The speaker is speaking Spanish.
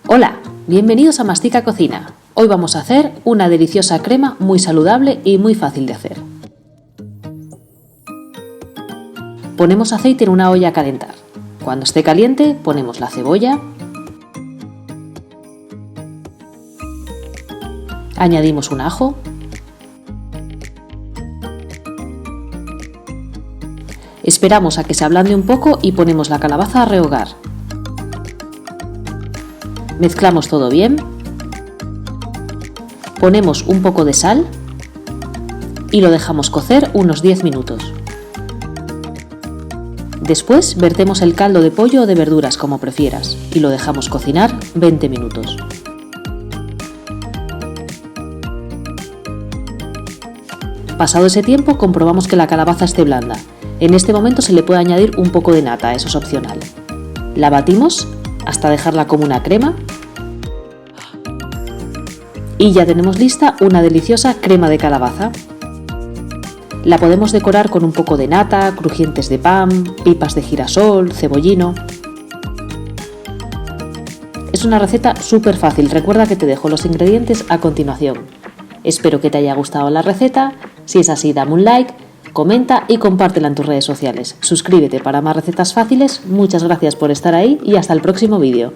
Hola, bienvenidos a Mastica Cocina. Hoy vamos a hacer una deliciosa crema muy saludable y muy fácil de hacer. Ponemos aceite en una olla a calentar. Cuando esté caliente, ponemos la cebolla, añadimos un ajo, esperamos a que se ablande un poco y ponemos la calabaza a rehogar. Mezclamos todo bien, ponemos un poco de sal y lo dejamos cocer unos 10 minutos. Después vertemos el caldo de pollo o de verduras como prefieras y lo dejamos cocinar 20 minutos. Pasado ese tiempo comprobamos que la calabaza esté blanda. En este momento se le puede añadir un poco de nata, eso es opcional. La batimos hasta dejarla como una crema y ya tenemos lista una deliciosa crema de calabaza. La podemos decorar con un poco de nata, crujientes de pan, pipas de girasol, cebollino. Es una receta súper fácil, recuerda que te dejo los ingredientes a continuación. Espero que te haya gustado la receta, si es así dame un like, comenta y compártela en tus redes sociales. Suscríbete para más recetas fáciles, muchas gracias por estar ahí y hasta el próximo vídeo.